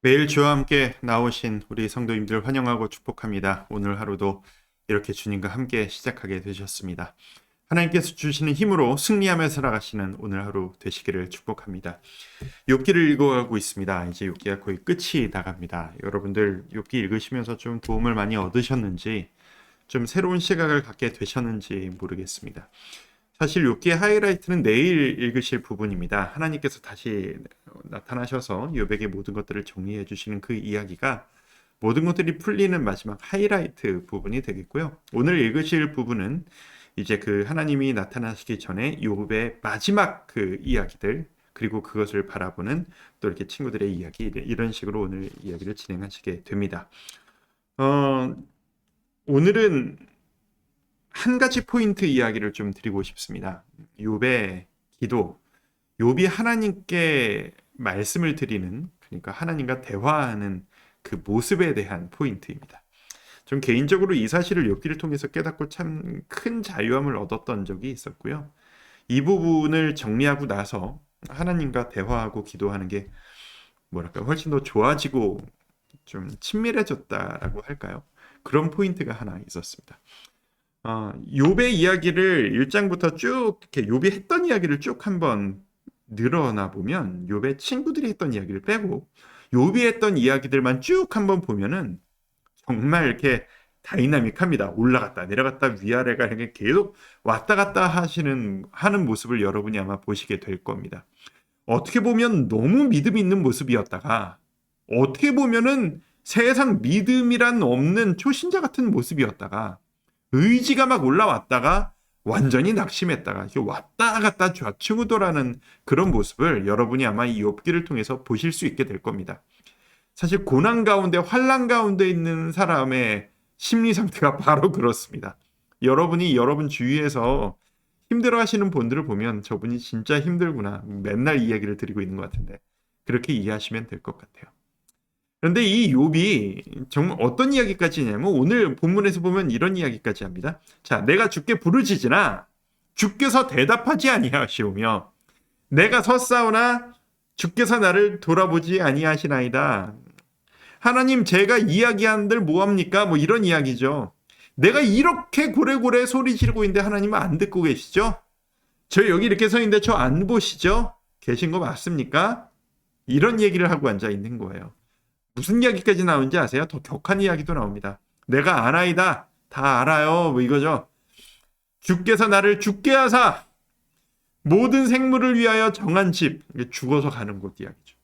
매일 주와 함께 나오신 우리 성도님들 환영하고 축복합니다. 오늘 하루도 이렇게 주님과 함께 시작하게 되셨습니다. 하나님께서 주시는 힘으로 승리하며 살아가시는 오늘 하루 되시기를 축복합니다. 욥기를 읽어가고 있습니다. 이제 욥기가 거의 끝이 나갑니다. 여러분들 욥기 읽으시면서 좀 도움을 많이 얻으셨는지 좀 새로운 시각을 갖게 되셨는지 모르겠습니다. 사실 욥기의 하이라이트는 내일 읽으실 부분입니다. 하나님께서 다시 나타나셔서 욥에게 모든 것들을 정리해 주시는 그 이야기가 모든 것들이 풀리는 마지막 하이라이트 부분이 되겠고요. 오늘 읽으실 부분은 이제 그 하나님이 나타나시기 전에 욥의 마지막 그 이야기들 그리고 그것을 바라보는 또 이렇게 친구들의 이야기 이런 식으로 오늘 이야기를 진행하시게 됩니다. 어, 오늘은 한 가지 포인트 이야기를 좀 드리고 싶습니다. 욥의 기도, 욥이 하나님께 말씀을 드리는, 그러니까 하나님과 대화하는 그 모습에 대한 포인트입니다. 좀 개인적으로 이 사실을 욥기를 통해서 깨닫고 참 큰 자유함을 얻었던 적이 있었고요. 이 부분을 정리하고 나서 하나님과 대화하고 기도하는 게 뭐랄까 훨씬 더 좋아지고 좀 친밀해졌다라고 할까요? 그런 포인트가 하나 있었습니다. 욥의 이야기를 1장부터 쭉 이렇게 욥이 했던 이야기를 쭉 한번 늘어나 보면 욥의 친구들이 했던 이야기를 빼고 욥이 했던 이야기들만 쭉 한번 보면은 정말 이렇게 다이나믹합니다. 올라갔다 내려갔다 위아래가 이렇게 계속 왔다 갔다 하는 모습을 여러분이 아마 보시게 될 겁니다. 어떻게 보면 너무 믿음 있는 모습이었다가 어떻게 보면은 세상 믿음이란 없는 초신자 같은 모습이었다가 의지가 막 올라왔다가 완전히 낙심했다가 왔다 갔다 좌충우돌하는 그런 모습을 여러분이 아마 이 욥기를 통해서 보실 수 있게 될 겁니다. 사실 고난 가운데 환난 가운데 있는 사람의 심리 상태가 바로 그렇습니다. 여러분이 여러분 주위에서 힘들어하시는 분들을 보면 저분이 진짜 힘들구나 맨날 이야기를 드리고 있는 것 같은데 그렇게 이해하시면 될 것 같아요. 그런데 이 욥이 정말 어떤 이야기까지 냐면 오늘 본문에서 보면 이런 이야기까지 합니다. 자, 내가 주께 부르짖으나 주께서 대답하지 아니하시오며 내가 섰사오나 주께서 나를 돌아보지 아니하시나이다. 하나님 제가 이야기한들 뭐합니까? 뭐 이런 이야기죠. 내가 이렇게 고래고래 소리 지르고 있는데 하나님은 안 듣고 계시죠? 저 여기 이렇게 서 있는데 저 안 보시죠? 계신 거 맞습니까? 이런 얘기를 하고 앉아 있는 거예요. 무슨 이야기까지 나오는지 아세요? 더 격한 이야기도 나옵니다. 내가 아나이다. 다 알아요. 뭐 이거죠. 주께서 나를 죽게 하사 모든 생물을 위하여 정한 집. 죽어서 가는 곳 이야기죠.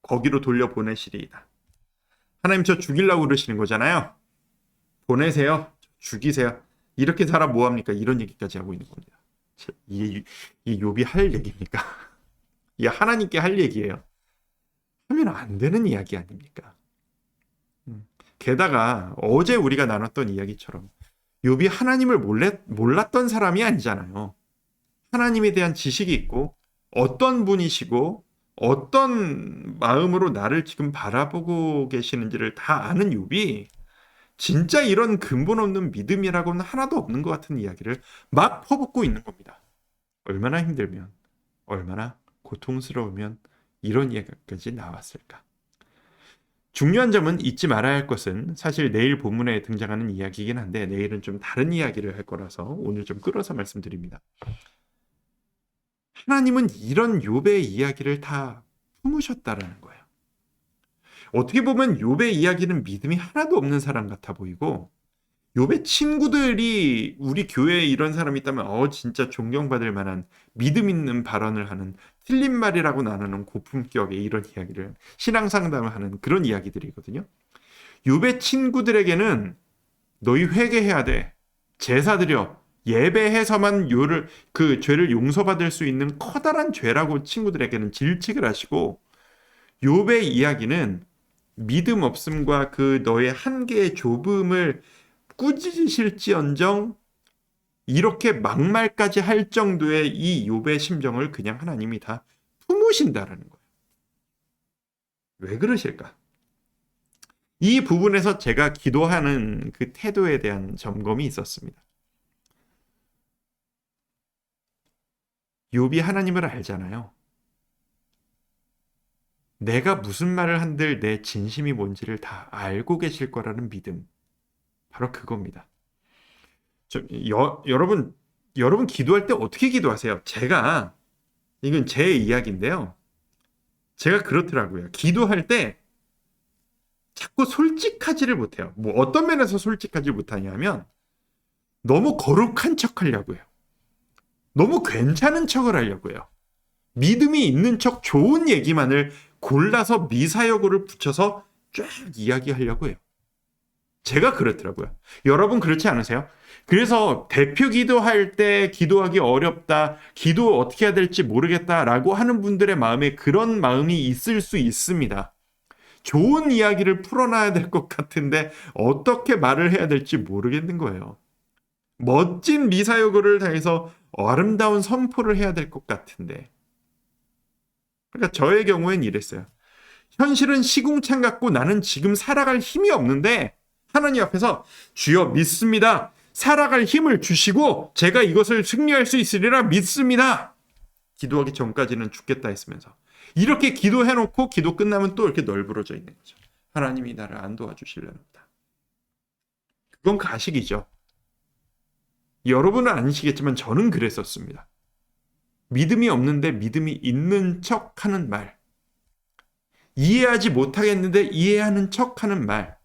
거기로 돌려보내시리이다. 하나님 저 죽이려고 그러시는 거잖아요. 보내세요. 죽이세요. 이렇게 사람 뭐합니까? 이런 얘기까지 하고 있는 겁니다. 이 욥이 할 얘기입니까? 이 하나님께 할 얘기예요. 하면 안 되는 이야기 아닙니까? 게다가 어제 우리가 나눴던 이야기처럼 욥이 하나님을 몰랐던 사람이 아니잖아요. 하나님에 대한 지식이 있고 어떤 분이시고 어떤 마음으로 나를 지금 바라보고 계시는지를 다 아는 욥이 진짜 이런 근본 없는 믿음이라고는 하나도 없는 것 같은 이야기를 막 퍼붓고 있는 겁니다. 얼마나 힘들면, 얼마나 고통스러우면 이런 이야기까지 나왔을까? 중요한 점은 잊지 말아야 할 것은 사실 내일 본문에 등장하는 이야기이긴 한데 내일은 좀 다른 이야기를 할 거라서 오늘 좀 끌어서 말씀드립니다. 하나님은 이런 욥의 이야기를 다 품으셨다라는 거예요. 어떻게 보면 욥의 이야기는 믿음이 하나도 없는 사람 같아 보이고 욥의 친구들이 우리 교회에 이런 사람이 있다면 진짜 존경받을 만한 믿음 있는 발언을 하는 틀린 말이라고 나누는 고품격의 이런 이야기를 신앙 상담을 하는 그런 이야기들이거든요. 욥의 친구들에게는 너희 회개해야 돼. 제사 드려. 예배해서만 그 죄를 용서받을 수 있는 커다란 죄라고 친구들에게는 질책을 하시고 욥의 이야기는 믿음 없음과 그 너의 한계의 좁음을 꾸짖으실지언정 이렇게 막말까지 할 정도의 이 욥의 심정을 그냥 하나님이 다 품으신다라는 거예요. 왜 그러실까? 이 부분에서 제가 기도하는 그 태도에 대한 점검이 있었습니다. 욥이 하나님을 알잖아요. 내가 무슨 말을 한들 내 진심이 뭔지를 다 알고 계실 거라는 믿음. 바로 그겁니다. 여러분 기도할 때 어떻게 기도하세요? 이건 제 이야기인데요. 제가 그렇더라고요. 기도할 때 자꾸 솔직하지를 못해요. 뭐 어떤 면에서 솔직하지 못하냐면 너무 거룩한 척 하려고요. 너무 괜찮은 척을 하려고요. 믿음이 있는 척 좋은 얘기만을 골라서 미사여구를 붙여서 쫙 이야기하려고 해요. 제가 그렇더라고요. 여러분 그렇지 않으세요? 그래서 대표 기도할 때 기도하기 어렵다, 기도 어떻게 해야 될지 모르겠다라고 하는 분들의 마음에 그런 마음이 있을 수 있습니다. 좋은 이야기를 풀어놔야 될 것 같은데 어떻게 말을 해야 될지 모르겠는 거예요. 멋진 미사여구를 다해서 아름다운 선포를 해야 될 것 같은데. 그러니까 저의 경우엔 이랬어요. 현실은 시궁창 같고 나는 지금 살아갈 힘이 없는데 하나님 앞에서 주여 믿습니다. 살아갈 힘을 주시고 제가 이것을 승리할 수 있으리라 믿습니다. 기도하기 전까지는 죽겠다 했으면서 이렇게 기도해놓고 기도 끝나면 또 이렇게 널브러져 있는 거죠. 하나님이 나를 안 도와주실려나 보다. 그건 가식이죠. 여러분은 아니시겠지만 저는 그랬었습니다. 믿음이 없는데 믿음이 있는 척하는 말, 이해하지 못하겠는데 이해하는 척하는 말,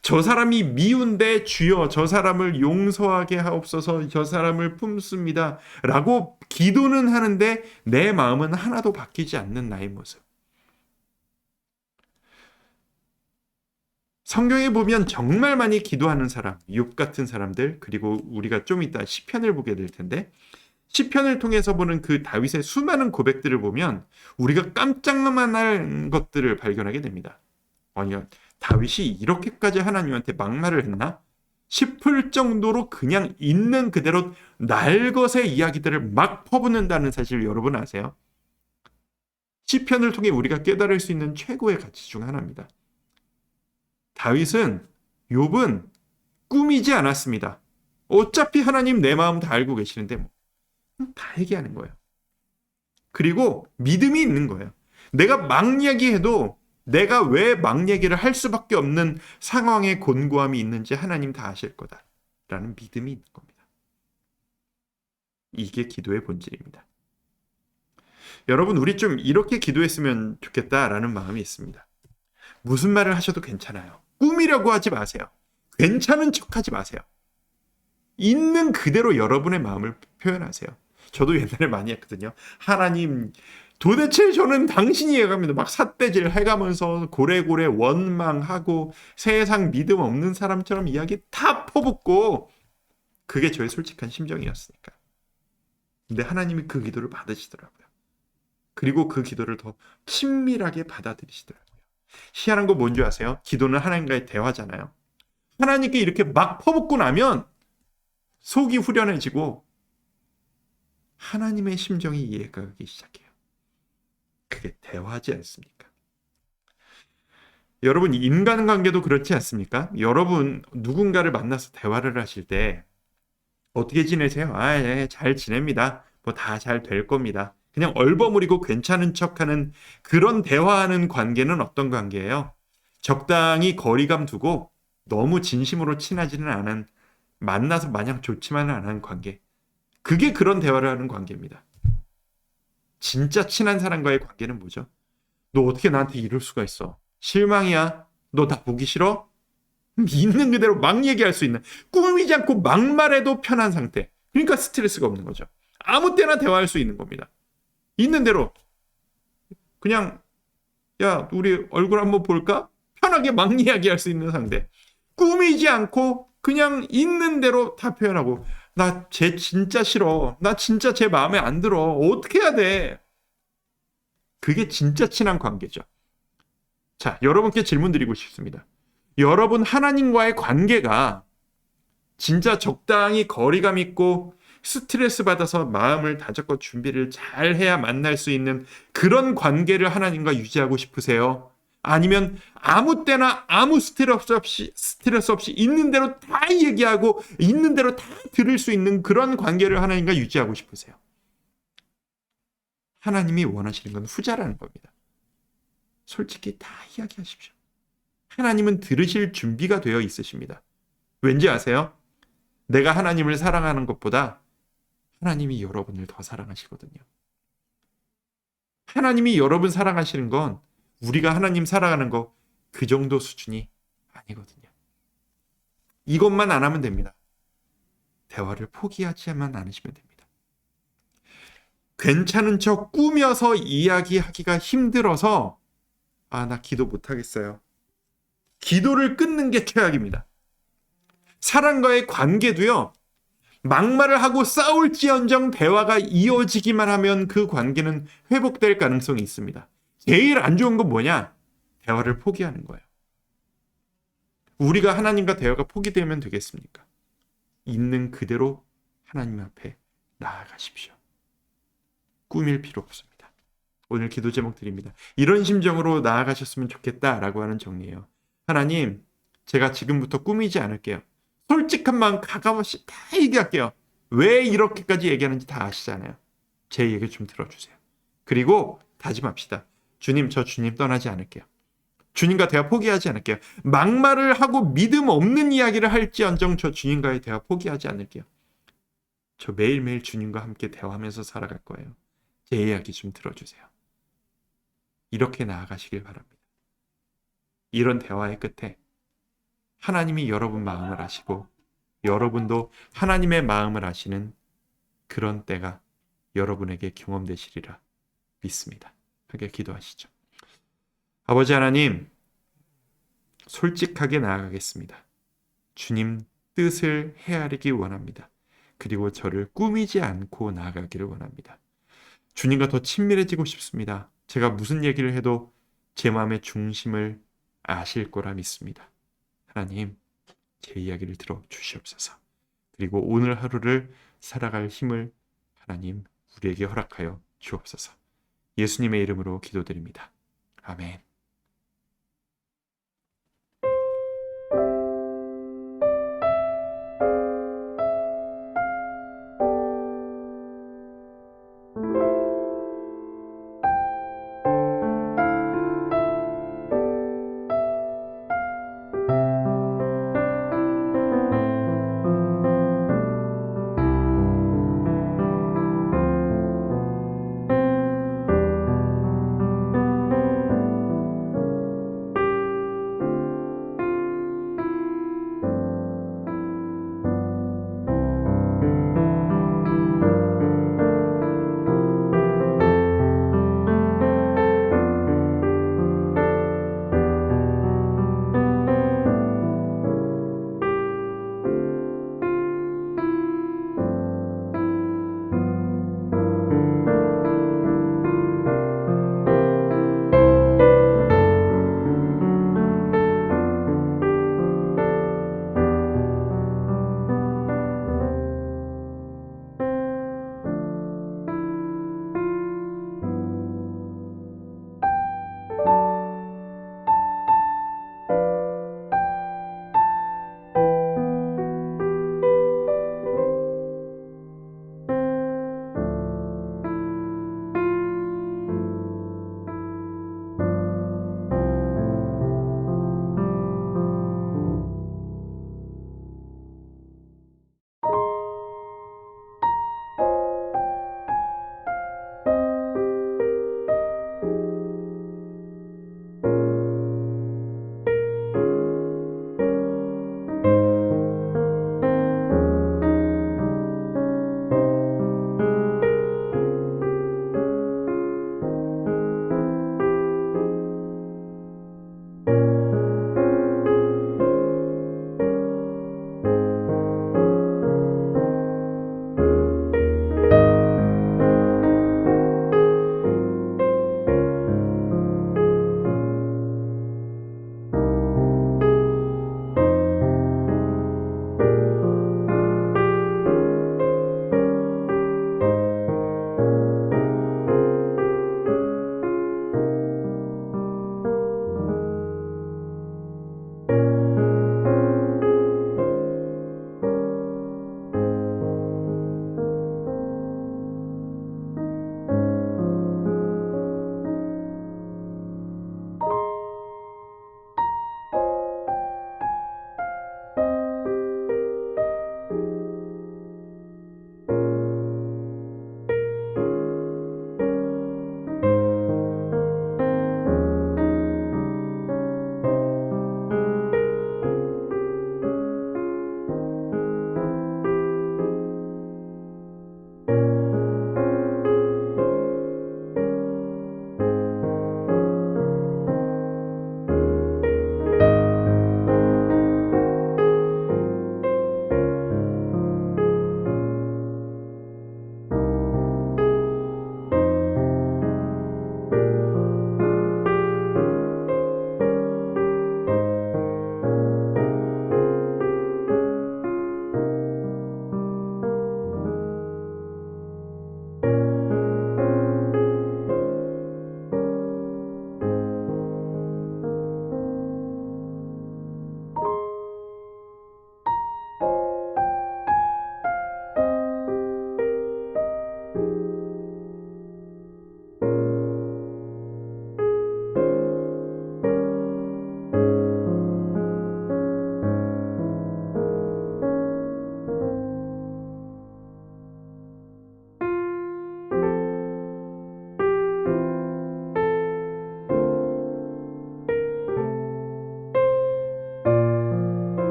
저 사람이 미운데 주여 저 사람을 용서하게 하옵소서 저 사람을 품습니다 라고 기도는 하는데 내 마음은 하나도 바뀌지 않는 나의 모습. 성경에 보면 정말 많이 기도하는 사람, 욥 같은 사람들, 그리고 우리가 좀 이따 시편을 보게 될 텐데 시편을 통해서 보는 그 다윗의 수많은 고백들을 보면 우리가 깜짝만 것들을 발견하게 됩니다. 아니, 다윗이 이렇게까지 하나님한테 막말을 했나? 싶을 정도로 그냥 있는 그대로 날것의 이야기들을 막 퍼붓는다는 사실 여러분 아세요? 시편을 통해 우리가 깨달을 수 있는 최고의 가치 중 하나입니다. 다윗은, 욥은 꾸미지 않았습니다. 어차피 하나님 내 마음 다 알고 계시는데 다 얘기하는 거예요. 그리고 믿음이 있는 거예요. 내가 막 얘기해도 내가 왜 막 얘기를 할 수밖에 없는 상황에 곤고함이 있는지 하나님 다 아실 거다라는 믿음이 있는 겁니다. 이게 기도의 본질입니다. 여러분 우리 좀 이렇게 기도했으면 좋겠다라는 마음이 있습니다. 무슨 말을 하셔도 괜찮아요. 꾸미려고 하지 마세요. 괜찮은 척하지 마세요. 있는 그대로 여러분의 마음을 표현하세요. 저도 옛날에 많이 했거든요. 하나님 도대체 저는 당신이 해갑니다. 막 삿대질 해가면서 고래고래 원망하고 세상 믿음 없는 사람처럼 이야기 다 퍼붓고 그게 저의 솔직한 심정이었으니까. 근데 하나님이 그 기도를 받으시더라고요. 그리고 그 기도를 더 친밀하게 받아들이시더라고요. 희한한 거 뭔지 아세요? 기도는 하나님과의 대화잖아요. 하나님께 이렇게 막 퍼붓고 나면 속이 후련해지고 하나님의 심정이 이해가 가기 시작해요. 그게 대화하지 않습니까? 여러분 인간관계도 그렇지 않습니까? 여러분 누군가를 만나서 대화를 하실 때 어떻게 지내세요? 잘 지냅니다. 뭐 다 잘 될 겁니다. 그냥 얼버무리고 괜찮은 척하는 그런 대화하는 관계는 어떤 관계예요? 적당히 거리감 두고 너무 진심으로 친하지는 않은 만나서 마냥 좋지만은 않은 관계. 그게 그런 대화를 하는 관계입니다. 진짜 친한 사람과의 관계는 뭐죠? 너 어떻게 나한테 이럴 수가 있어? 실망이야? 너 다 보기 싫어? 있는 그대로 막 얘기할 수 있는, 꾸미지 않고 막말해도 편한 상태. 그러니까 스트레스가 없는 거죠. 아무 때나 대화할 수 있는 겁니다. 있는 대로 그냥 야 우리 얼굴 한번 볼까? 편하게 막 이야기할 수 있는 상태. 꾸미지 않고 그냥 있는 대로 다 표현하고 나 쟤 진짜 싫어. 나 진짜 쟤 마음에 안 들어. 어떻게 해야 돼? 그게 진짜 친한 관계죠. 자, 여러분께 질문 드리고 싶습니다. 여러분 하나님과의 관계가 진짜 적당히 거리감 있고 스트레스 받아서 마음을 다잡고 준비를 잘 해야 만날 수 있는 그런 관계를 하나님과 유지하고 싶으세요? 아니면 아무 때나 아무 스트레스 없이 있는 대로 다 얘기하고 있는 대로 다 들을 수 있는 그런 관계를 하나님과 유지하고 싶으세요? 하나님이 원하시는 건 후자라는 겁니다. 솔직히 다 이야기하십시오. 하나님은 들으실 준비가 되어 있으십니다. 왠지 아세요? 내가 하나님을 사랑하는 것보다 하나님이 여러분을 더 사랑하시거든요. 하나님이 여러분 사랑하시는 건 우리가 하나님 사랑하는 거 그 정도 수준이 아니거든요. 이것만 안 하면 됩니다. 대화를 포기하지만 않으시면 됩니다. 괜찮은 척 꾸며서 이야기하기가 힘들어서 나 기도 못하겠어요. 기도를 끊는 게 최악입니다. 사람과의 관계도요. 막말을 하고 싸울지언정 대화가 이어지기만 하면 그 관계는 회복될 가능성이 있습니다. 제일 안 좋은 건 뭐냐? 대화를 포기하는 거예요. 우리가 하나님과 대화가 포기되면 되겠습니까? 있는 그대로 하나님 앞에 나아가십시오. 꾸밀 필요 없습니다. 오늘 기도 제목 드립니다. 이런 심정으로 나아가셨으면 좋겠다라고 하는 정리예요. 하나님, 제가 지금부터 꾸미지 않을게요. 솔직한 마음 가감없이 다 얘기할게요. 왜 이렇게까지 얘기하는지 다 아시잖아요. 제 얘기 좀 들어주세요. 그리고 다짐합시다. 주님, 저 주님 떠나지 않을게요. 주님과 대화 포기하지 않을게요. 막말을 하고 믿음 없는 이야기를 할지언정 저 주님과의 대화 포기하지 않을게요. 저 매일매일 주님과 함께 대화하면서 살아갈 거예요. 제 이야기 좀 들어주세요. 이렇게 나아가시길 바랍니다. 이런 대화의 끝에 하나님이 여러분 마음을 아시고 여러분도 하나님의 마음을 아시는 그런 때가 여러분에게 경험되시리라 믿습니다. 함께 기도하시죠. 아버지 하나님, 솔직하게 나아가겠습니다. 주님 뜻을 헤아리기 원합니다. 그리고 저를 꾸미지 않고 나아가기를 원합니다. 주님과 더 친밀해지고 싶습니다. 제가 무슨 얘기를 해도 제 마음의 중심을 아실 거라 믿습니다. 하나님, 제 이야기를 들어 주시옵소서. 그리고 오늘 하루를 살아갈 힘을 하나님 우리에게 허락하여 주옵소서. 예수님의 이름으로 기도드립니다. 아멘.